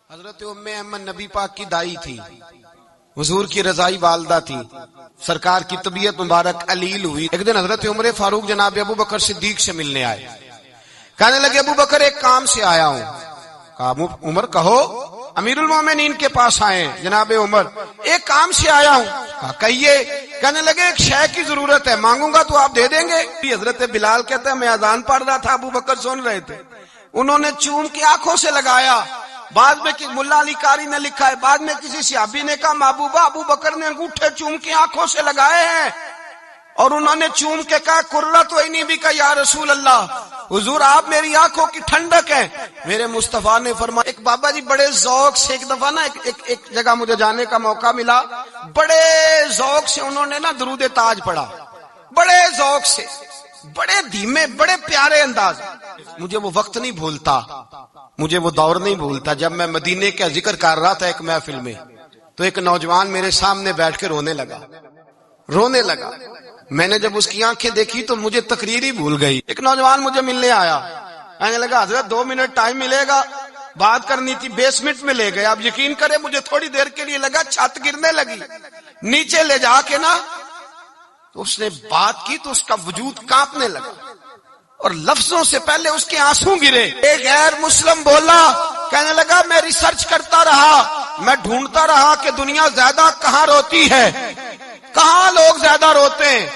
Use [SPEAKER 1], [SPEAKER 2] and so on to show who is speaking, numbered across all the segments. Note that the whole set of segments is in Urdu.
[SPEAKER 1] حضرت ام ایمن نبی پاک کی دائی تھی، حضور کی رضائی والدہ تھی، سرکار کی طبیعت مبارک علیل ہوئی۔ ایک دن حضرت عمر فاروق جناب ابو بکر صدیق سے ملنے آئے، کہنے لگے ابو بکر ایک کام سے آیا ہوں۔ کہا عمر کہو۔ امیر المومنین کے پاس آئے جناب عمر، ایک کام سے آیا ہوں۔ کہا کہیے۔ کہنے لگے ایک شے کی ضرورت ہے، مانگوں گا تو آپ دے دیں گے؟ حضرت بلال کہتا ہے میں اذان پڑھ رہا تھا، ابو بکر سن رہے تھے، انہوں نے چوم کے آنکھوں سے لگایا۔ بعد میں ملا علی قاری نے لکھا ہے، بعد میں کسی صحابی نے کہا محبوبہ ابو بکر نے انگوٹھے چوم کے آنکھوں سے لگائے ہیں، اور انہوں نے چوم کے کہا قرۃ عینی بک یا رسول اللہ، حضور آپ میری آنکھوں کی ٹھنڈک ہیں۔ میرے مصطفیٰ نے فرمایا، ایک بابا جی بڑے ذوق سے ایک دفعہ نا ایک جگہ مجھے جانے کا موقع ملا، بڑے ذوق سے انہوں نے نا درود تاج پڑھا، بڑے ذوق سے، بڑے دھیمے، بڑے پیارے انداز۔ مجھے وہ وقت نہیں بھولتا، مجھے وہ دور نہیں بھولتا جب میں مدینے کا ذکر کر رہا تھا ایک محفل میں، تو ایک نوجوان میرے سامنے بیٹھ کے رونے لگا۔ میں نے جب اس کی آنکھیں دیکھی تو مجھے تقریر ہی بھول گئی۔ ایک نوجوان مجھے ملنے آیا، کہنے لگا حضرت 2 منٹ ٹائم ملے گا، بات کرنی تھی۔ بیسمنٹ میں لے گئے، آپ یقین کریں مجھے تھوڑی دیر کے لیے لگا چھت گرنے لگی، نیچے لے جا کے نا تو اس نے بات کی تو اس کا وجود کانپنے لگا، اور لفظوں سے پہلے اس کے آنسو گرے۔ ایک غیر مسلم بولا، کہنے لگا میں ریسرچ کرتا رہا، میں ڈھونڈتا رہا کہ دنیا زیادہ کہاں روتی ہے، کہاں لوگ زیادہ روتے ہیں۔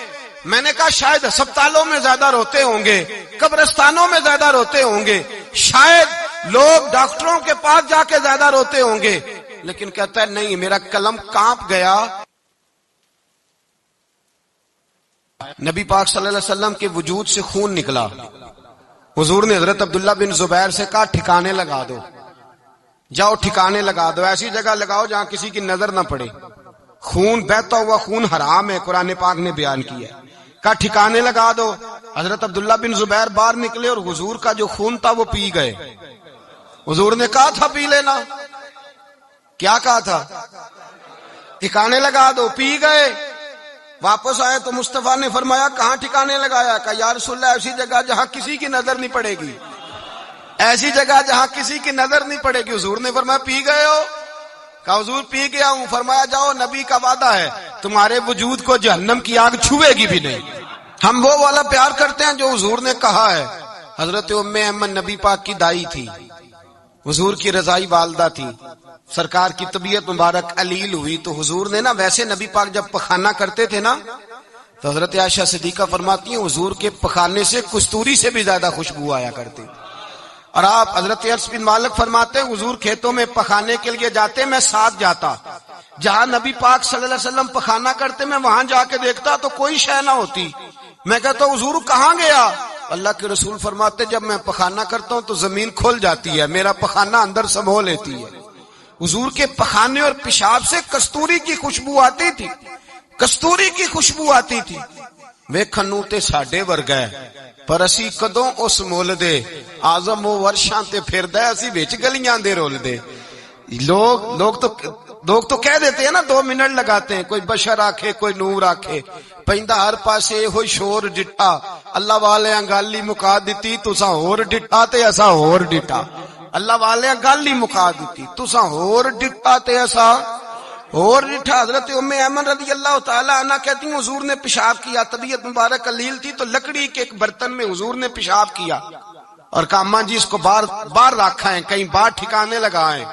[SPEAKER 1] میں نے کہا شاید ہسپتالوں میں زیادہ روتے ہوں گے، قبرستانوں میں زیادہ روتے ہوں گے، شاید لوگ ڈاکٹروں کے پاس جا کے زیادہ روتے ہوں گے، لیکن کہتا ہے نہیں، میرا قلم کانپ گیا۔ نبی پاک صلی اللہ علیہ وسلم کے وجود سے خون نکلا۔ حضور نے حضرت عبداللہ بن زبیر سے کہا ٹھکانے لگا دو، جاؤ ٹھکانے لگا دو، ایسی جگہ لگاؤ جہاں کسی کی نظر نہ پڑے، خون بہتا ہوا خون حرام ہے، قرآن پاک نے بیان کیا ہے۔ کہا ٹھکانے لگا دو۔ حضرت عبداللہ بن زبیر باہر نکلے اور حضور کا جو خون تھا وہ پی گئے۔ حضور نے کہا تھا پی لینا، کیا کہا تھا؟ ٹھکانے لگا دو، پی گئے۔ واپس آئے تو مصطفیٰ نے فرمایا کہاں ٹھکانے لگایا؟ کہا یا رسول اللہ ایسی جگہ جہاں کسی کی نظر نہیں پڑے گی، ایسی جگہ جہاں کسی کی نظر نہیں پڑے گی۔ حضور نے فرمایا پی گئے ہو؟ کہا حضور پی گیا ہوں۔ فرمایا جاؤ، نبی کا وعدہ ہے تمہارے وجود کو جہنم کی آگ چھوے گی بھی نہیں۔ ہم وہ والا پیار کرتے ہیں جو حضور نے کہا ہے۔ حضرت ام ایمن نبی پاک کی دائی تھی، حضور کی رضائی والدہ تھی، سرکار کی طبیعت مبارک علیل ہوئی تو حضور نے نا، ویسے نبی پاک جب پخانہ کرتے تھے نا تو حضرت عائشہ صدیقہ فرماتی ہیں حضور کے پخانے سے کستوری سے بھی زیادہ خوشبو آیا کرتی۔ اور آپ حضرت انس بن مالک فرماتے ہیں حضور کھیتوں میں پخانے کے لیے جاتے، میں ساتھ جاتا، جہاں نبی پاک صلی اللہ علیہ وسلم پخانہ کرتے میں وہاں جا کے دیکھتا تو کوئی شے نہ ہوتی۔ میں کہتا حضور کہاں گیا؟ اللہ کے رسول فرماتے جب میں پخانہ کرتا ہوں تو زمین کھل جاتی ہے، میرا پخانہ اندر سمو لیتی ہے۔ حضور کے پخانے اور پیشاب سے کستوری کی خوشبو آتی تھی، کستوری کی خوشبو آتی تھی۔ ویکھن تے ساڈے ورگا ہے پر اسی کدوں اس مول دے، آزم و ورشاں تے پھردا ہے، اسی وچ گلیاں دے رول دے۔ لوگ تو کہہ دیتے ہیں نا 2 منٹ لگاتے ہیں، کوئی بشر آکھے کوئی نور آکھے، پیندا ہر پاسے ہوئی شور ڈٹا، اللہ والے گل ہی مکا دتی، تساں ہور ڈٹا تے اساں ہور ڈٹا، اللہ والے گل ہی مکا دیتی، تساں ہور ڈٹا تے اساں اور ڈٹھا۔ حضرت ام ایمن رضی اللہ تعالی عنہ کہتی ہیں حضور نے پیشاب کیا، طبیعت مبارک علیل تھی تو لکڑی کے ایک برتن میں حضور نے پیشاب کیا اور کہا اماں جی اس کو باہر رکھا ہے، کہیں باہر ٹھکانے لگائیں۔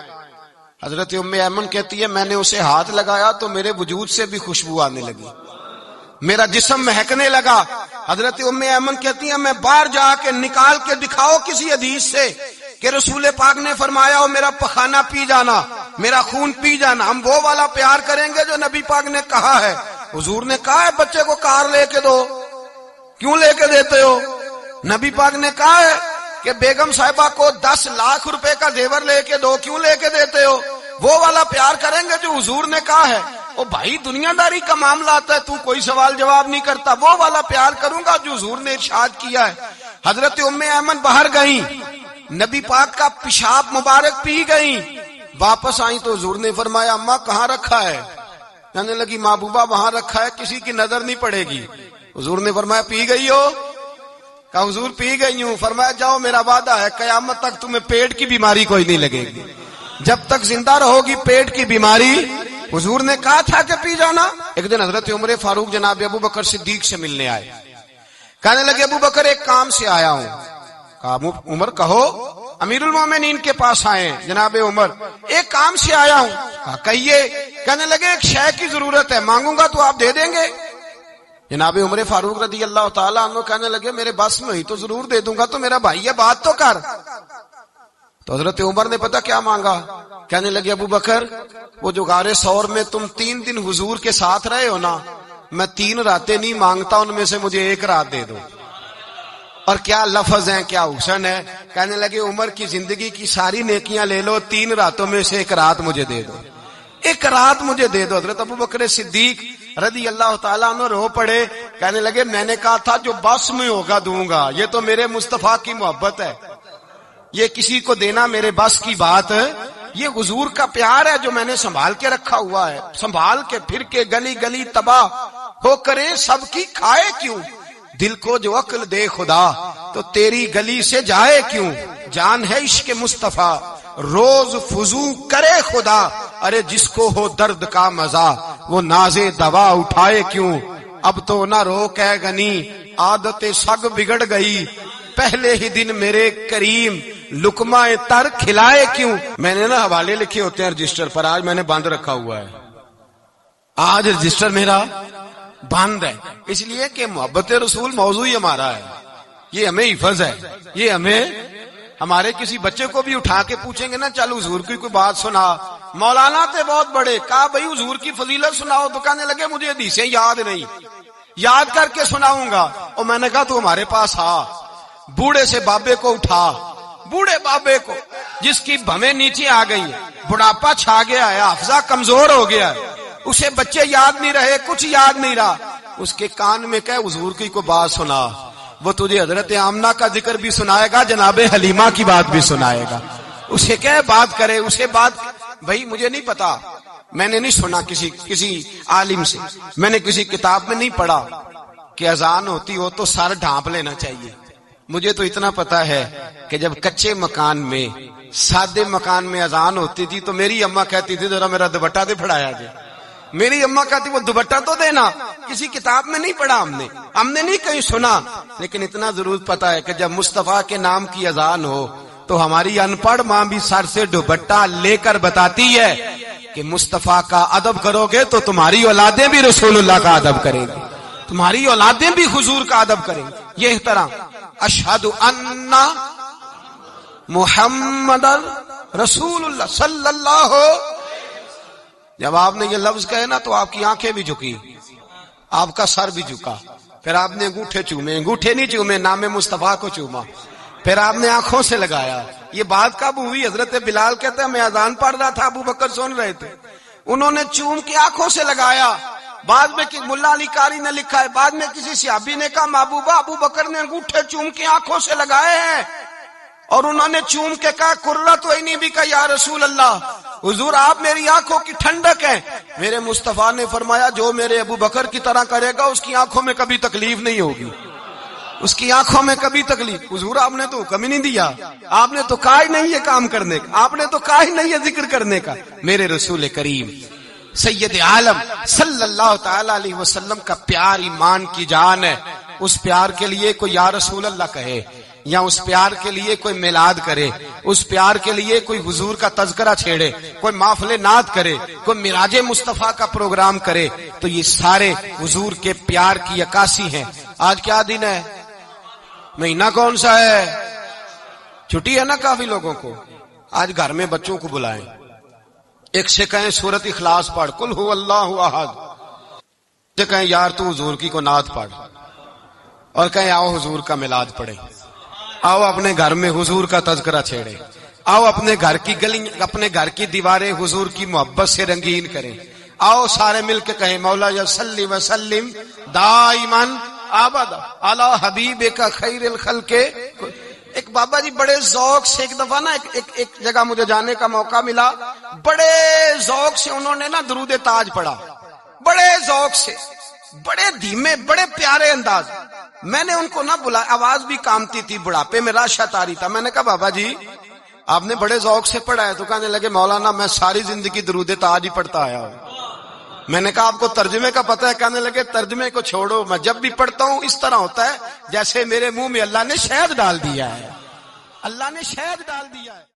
[SPEAKER 1] حضرت ام ایمن کہتی ہے میں نے اسے ہاتھ لگایا تو میرے وجود سے بھی خوشبو آنے لگی، میرا جسم مہکنے لگا۔ حضرت ام ایمن کہتی ہیں میں باہر جا کے نکال کے دکھاؤ کسی حدیث سے کہ رسول پاک نے فرمایا ہو میرا پخانہ پی جانا، میرا خون پی جانا۔ ہم وہ والا پیار کریں گے جو نبی پاک نے کہا ہے۔ حضور نے کہا ہے بچے کو کار لے کے دو، کیوں لے کے دیتے ہو؟ نبی پاک نے کہا ہے کہ بیگم صاحبہ کو 10 لاکھ روپے کا زیور لے کے دو، کیوں لے کے دیتے ہو؟ وہ والا پیار کریں گے جو حضور نے کہا ہے۔ او بھائی دنیا داری کا معاملہ آتا ہے، تو کوئی سوال جواب نہیں کرتا، وہ والا پیار کروں گا جو حضور نے ارشاد کیا ہے۔ حضرت ام ایمن باہر گئیں، نبی پاک کا پیشاب مبارک پی گئیں، واپس آئیں تو حضور نے فرمایا اماں کہاں رکھا ہے؟ کہنے لگی محبوبہ وہاں رکھا ہے، کسی کی نظر نہیں پڑے گی۔ حضور نے فرمایا پی گئی ہو؟ کہا حضور پی گئی ہوں۔ فرمایا جاؤ میرا وعدہ ہے قیامت تک تمہیں پیٹ کی بیماری کوئی نہیں لگے گی۔ جب تک زندہ رہو گی پیٹ کی بیماری حضور نے کہا تھا کہ پی جانا. ایک دن حضرت عمر فاروق جناب ابو بکر صدیق سے ملنے آئے. کہنے لگے ابو بکر ایک کام سے آیا ہوں. کہا عمر کہو. امیر المومنین کے پاس آئے جناب عمر ایک کام سے آیا ہوں. کہا کہیے. کہنے لگے ایک شے کی ضرورت ہے, مانگوں گا تو آپ دے دیں گے؟ جناب عمر فاروق رضی اللہ تعالیٰ عنہ کہنے لگے میرے بس میں ہوئی تو ضرور دے دوں گا, تو میرا بھائی ہے بات تو کر. تو حضرت عمر نے پتا کیا مانگا؟ کہنے لگے ابو بکر وہ جو غار ثور میں تم 3 دن حضور کے ساتھ رہے ہو نا, میں 3 راتیں نہیں مانگتا, ان میں سے مجھے 1 رات دے دو. اور کیا لفظ ہیں, کیا حسن ہے. کہنے لگے عمر کی زندگی کی ساری نیکیاں لے لو, 3 راتوں میں سے 1 رات مجھے دے دو, 1 رات مجھے دے دو. حضرت ابو بکر صدیق رضی اللہ تعالیٰ عنہ رو پڑے. کہنے لگے میں نے کہا تھا جو بس میں ہوگا دوں گا, یہ تو میرے مصطفیٰ کی محبت ہے, یہ کسی کو دینا میرے بس کی بات, یہ حضور کا پیار ہے جو میں نے سنبھال کے رکھا ہوا ہے. سنبھال کے پھر کے گلی گلی تباہ ہو کرے سب کی کھائے کیوں, دل کو جو عقل دے خدا تو تیری گلی سے جائے کیوں. جان ہے عشق مصطفیٰ روز فضو کرے خدا, ارے جس کو ہو درد کا مزہ وہ نازے دوا اٹھائے کیوں. اب تو نہ روک ہے غنی عادت سگ بگڑ گئی, پہلے ہی دن میرے کریم لقمہ تر کھلائے کیوں. میں نے نا حوالے لکھے ہوتے ہیں رجسٹر پر, آج میں نے بند رکھا ہوا ہے, آج رجسٹر میرا بند ہے, اس لیے کہ محبت رسول موضوع ہی ہمارا ہے, یہ ہمیں حفظ ہے. یہ ہمیں ہمارے کسی بچے کو بھی اٹھا کے پوچھیں گے نا چل حضور کی کوئی بات سنا, مولانا تھے بہت بڑے, کہا بھائی حضور کی فضیلت سناؤ, تو کہنے لگے مجھے حدیثیں یاد نہیں, یاد کر کے سناؤں گا. اور میں نے کہا تو ہمارے پاس آ, بوڑھے سے بابے کو اٹھا, بوڑھے بابے کو جس کی بھویں نیچے آ گئی ہے, بڑھاپا چھا گیا ہے, حافظہ کمزور ہو گیا ہے, اسے بچے یاد نہیں رہے, کچھ یاد نہیں رہا, اس کے کان میں کہ حضور کی کوئی بات سنا, وہ تجھے حضرت آمنہ کا ذکر بھی سنائے گا, جناب حلیمہ کی بات بھی سنائے گا. اسے کہ بات کرے, اسے بات. بھائی مجھے نہیں پتا, میں نے نہیں سنا کسی عالم سے, میں نے کسی کتاب میں نہیں پڑھا کہ اذان ہوتی ہو تو سر ڈھانپ لینا چاہیے. مجھے تو اتنا پتا ہے کہ جب کچے مکان میں سادے مکان میں اذان ہوتی تھی تو میری اماں کہتی تھی ذرا میرا دوپٹہ دے پھڑایا جائے. میری اماں کہتی وہ دوپٹہ تو دینا, کسی کتاب میں نہیں پڑھا, ہم نے نہیں کہیں سنا, لیکن اتنا ضرور پتا ہے کہ جب مصطفیٰ کے نام کی اذان ہو تو ہماری ان پڑھ ماں بھی سر سے دوپٹہ لے کر بتاتی ہے کہ مصطفیٰ کا ادب کرو گے تو تمہاری اولادیں بھی رسول اللہ کا ادب کریں گی, تمہاری اولادیں بھی حضور کا ادب کریں گی. یہ احترام. اشہد ان محمد رسول اللہ صلی اللہ. جب آپ نے یہ لفظ کہے نا تو آپ کی آنکھیں بھی جھکی, آپ کا سر بھی جھکا, پھر آپ نے انگوٹھے چومے, انگوٹھے نہیں چومے, نام مصطفیٰ کو چوما, پھر آپ نے آنکھوں سے لگایا. یہ بات کب ہوئی؟ حضرت بلال کہتے ہیں میں اذان پڑھ رہا تھا, ابو بکر سن رہے تھے, انہوں نے چوم کے آنکھوں سے لگایا. بعد میں ملا علی قاری نے لکھا ہے, بعد میں کسی صحابی نے کہا محبوبہ ابو بکر نے انگوٹھے چوم کے آنکھوں سے لگائے ہیں, اور انہوں نے چوم کے کہا قرۃ عینی بک یا رسول اللہ, حضور آپ میری آنکھوں کی ٹھنڈک ہیں. میرے مصطفیٰ نے فرمایا جو میرے ابو بکر کی طرح کرے گا اس کی آنکھوں میں کبھی تکلیف نہیں ہوگی, اس کی آنکھوں میں کبھی تکلیف. حضور آپ نے تو حکم ہی نہیں دیا, آپ نے تو کہا ہی نہیں یہ کام کرنے کا, آپ نے تو کہا ہی نہیں یہ ذکر کرنے کا. میرے رسول کریم سید عالم صلی اللہ تعالی علیہ وسلم کا پیار ایمان کی جان ہے. اس پیار کے لیے کوئی یا رسول اللہ کہے, یا اس پیار کے لیے کوئی میلاد کرے, اس پیار کے لیے کوئی حضور کا تذکرہ چھیڑے, کوئی محفل نعت کرے, کوئی معراج مصطفیٰ کا پروگرام کرے, تو یہ سارے حضور کے پیار کی عکاسی ہیں. آج کیا دن ہے؟ مہینہ کون سا ہے؟ چھٹی ہے نا کافی لوگوں کو. آج گھر میں بچوں کو بلائیں, ایک سے کہیں سورت اخلاص پڑھ, قل هو اللہ احد, سے کہیں یار تو حضور کی کو نعت پڑھ, اور کہیں آؤ حضور کا میلاد پڑھیں, آؤ اپنے گھر میں حضور کا تذکرہ چھیڑے, آؤ اپنے گھر کی گلی اپنے گھر کی دیواریں حضور کی محبت سے رنگین کریں, آؤ سارے مل کے کہیں مولا یا صلی وسلم دائما ابدا علی حبیبک خیر الخلق. ایک بابا جی بڑے ذوق سے ایک دفعہ نا ایک جگہ مجھے جانے کا موقع ملا, بڑے ذوق سے انہوں نے نا درود تاج پڑھا, بڑے ذوق سے, بڑے دھیمے, بڑے پیارے انداز. میں نے ان کو نہ بلایا, آواز بھی کامتی تھی, بڑھاپے میں راشت آ رہی تھا. میں نے کہا بابا جی آپ نے بڑے ذوق سے پڑھا ہے؟ تو کہنے لگے مولانا میں ساری زندگی درود تاج ہی پڑھتا آیا ہوں۔ میں نے کہا آپ کو ترجمے کا پتہ ہے؟ کہنے لگے ترجمے کو چھوڑو، میں جب بھی پڑھتا ہوں اس طرح ہوتا ہے جیسے میرے منہ میں اللہ نے شہد ڈال دیا ہے، اللہ نے شہد ڈال دیا ہے۔